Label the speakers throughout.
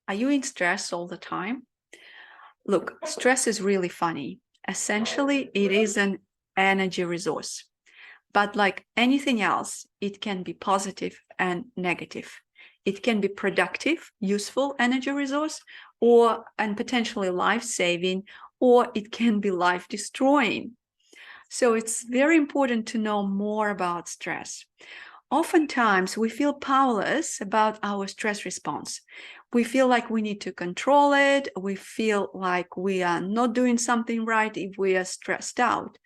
Speaker 1: Are you in stress all the time? Look, stress is really funny. Essentially, it is an energy resource. But like anything else, it can be positive and negative. It can be productive, useful energy resource, and potentially life-saving, or it can be life-destroying. So it's very important to know more about stress. Oftentimes, we feel powerless about our stress response. We feel like we need to control it. We feel like we are not doing something right if we are stressed out.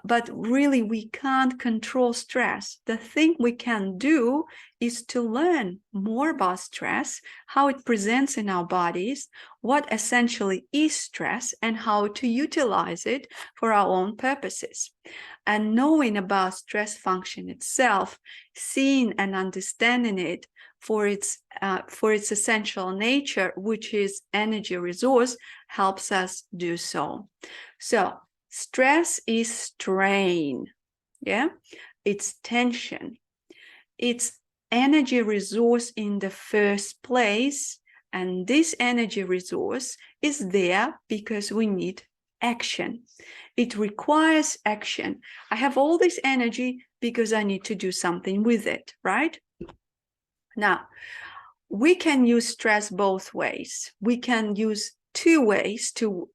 Speaker 1: But really, we can't control stress. The thing we can do is to learn more about stress, how it presents in our bodies, what essentially is stress, and how to utilize it for our own purposes. And knowing about stress function itself, seeing and understanding it for its essential nature, which is energy resource, helps us do so. So stress is strain, yeah? It's tension. It's energy resource in the first place, and this energy resource is there because we need action. It requires action. I have all this energy because I need to do something with it, right? Now, we can use stress both ways. We can use two ways to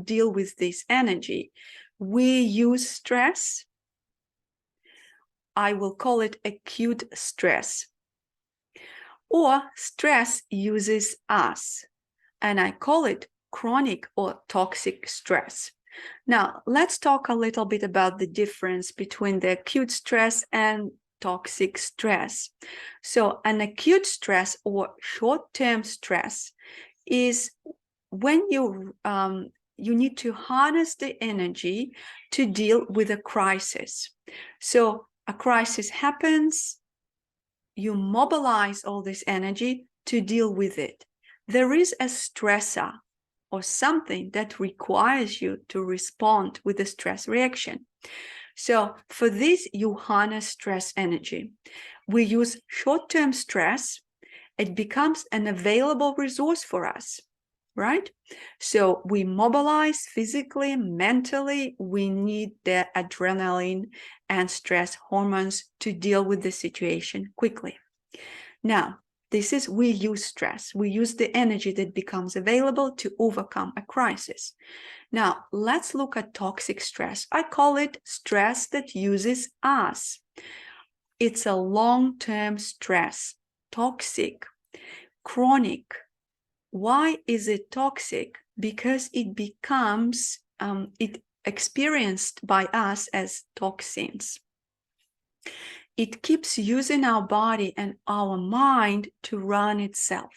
Speaker 1: deal with this energy. We use stress. I will call it acute stress. Or stress uses us, and I call it chronic or toxic stress. Now, let's talk a little bit about the difference between the acute stress and toxic stress. So an acute stress or short-term stress is when you need to harness the energy to deal with a crisis. So a crisis happens, you mobilize all this energy to deal with it. There is a stressor or something that requires you to respond with a stress reaction. So for this, you harness stress energy. We use short-term stress. It becomes an available resource for us, right? So we mobilize physically, mentally. We need the adrenaline and stress hormones to deal with the situation quickly. Now, we use stress. We use the energy that becomes available to overcome a crisis. Now, let's look at toxic stress. I call it stress that uses us. It's a long-term stress, toxic, chronic. Why is it toxic? Because it becomes experienced by us as toxins. It keeps using our body and our mind to run itself.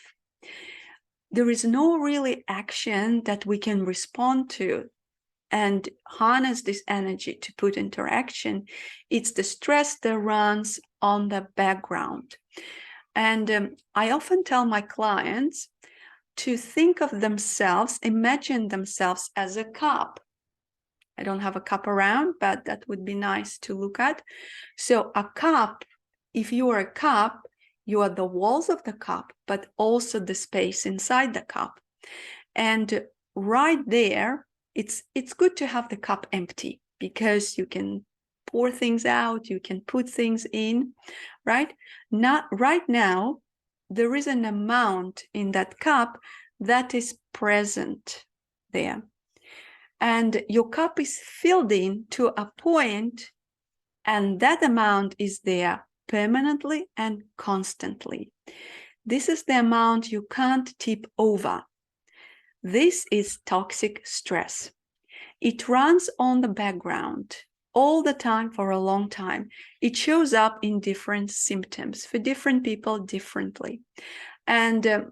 Speaker 1: There is no really action that we can respond to and harness this energy to put into action. It's the stress that runs on the background. And I often tell my clients to think of themselves, imagine themselves as a cup. I don't have a cup around, but that would be nice to look at. So a cup, if you are a cup, you are the walls of the cup, but also the space inside the cup. And right there, it's good to have the cup empty because you can pour things out, you can put things in, right? Right now, there is an amount in that cup that is present there. And your cup is filled in to a point, and that amount is there permanently and constantly. This is the amount you can't tip over. This is toxic stress. It runs on the background all the time for a long time. It shows up in different symptoms for different people differently. And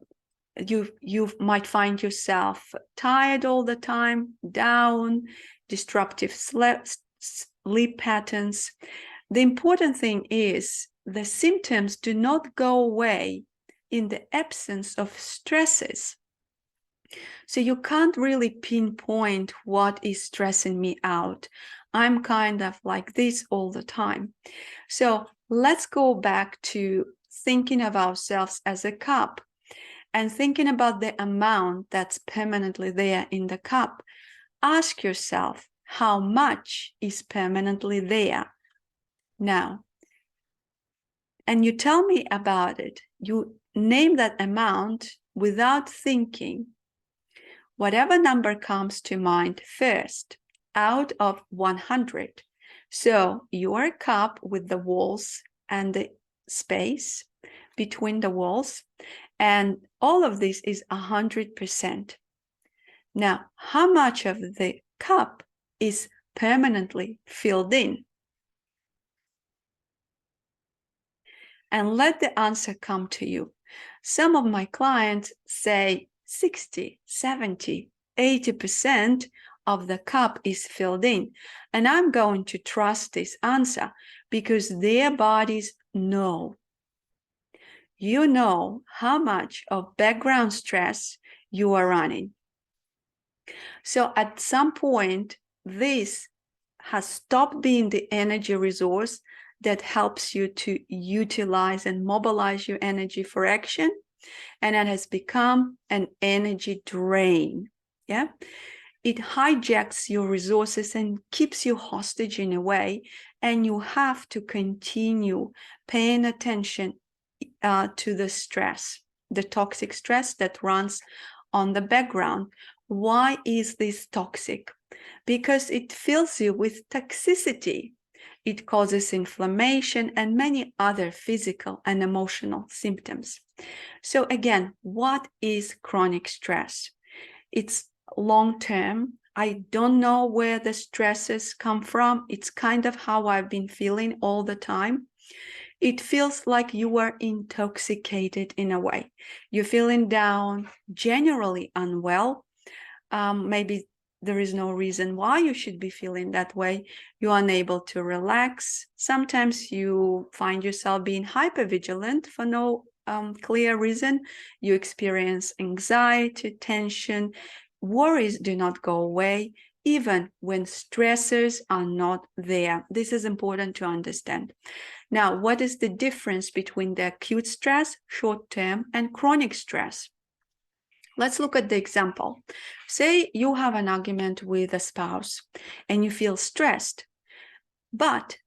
Speaker 1: you might find yourself tired all the time, down, disruptive sleep patterns. The important thing is the symptoms do not go away in the absence of stresses. So you can't really pinpoint what is stressing me out. I'm kind of like this all the time. So let's go back to thinking of ourselves as a cup. and thinking about the amount that's permanently there in the cup, ask yourself, how much is permanently there now? And you tell me about it. You name that amount without thinking. Whatever number comes to mind first, out of 100. So your cup with the walls and the space between the walls, and all of this is 100%. Now, how much of the cup is permanently filled in? And let the answer come to you. Some of my clients say 60, 70, 80% of the cup is filled in. And I'm going to trust this answer because their bodies know. You know how much of background stress you are running. So at some point, this has stopped being the energy resource that helps you to utilize and mobilize your energy for action, and it has become an energy drain. Yeah, it hijacks your resources and keeps you hostage in a way, and you have to continue paying attention to the stress, the toxic stress that runs on the background. Why is this toxic? Because it fills you with toxicity. It causes inflammation and many other physical and emotional symptoms. So again, what is chronic stress? It's long-term. I don't know where the stresses come from. It's kind of how I've been feeling all the time. It feels like you are intoxicated in a way. You're feeling down, generally unwell. Maybe there is no reason why you should be feeling that way. You're unable to relax. Sometimes you find yourself being hypervigilant for no clear reason. You experience anxiety, tension. Worries do not go away, even when stressors are not there. This is important to understand. Now, what is the difference between the acute stress, short-term, and chronic stress? Let's look at the example. Say you have an argument with a spouse and you feel stressed, but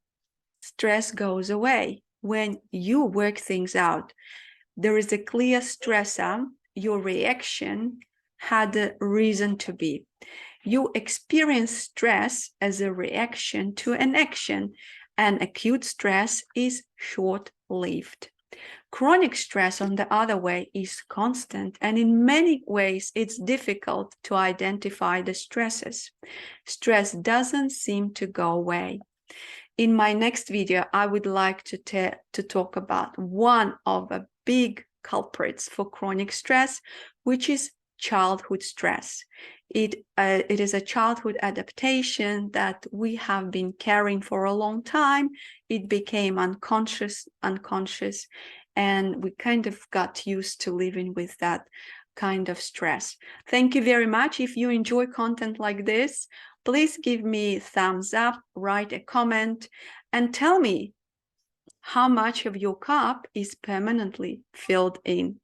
Speaker 1: stress goes away when you work things out. There is a clear stressor. Your reaction had a reason to be. You experience stress as a reaction to an action, and acute stress is short-lived. Chronic stress, on the other way, is constant, and in many ways, it's difficult to identify the stresses. Stress doesn't seem to go away. In my next video, I would like to talk about one of the big culprits for chronic stress, which is childhood stress. It is a childhood adaptation that we have been carrying for a long time. It became unconscious, and we kind of got used to living with that kind of stress. Thank you very much. If you enjoy content like this, please give me a thumbs up, write a comment, and tell me how much of your cup is permanently filled in.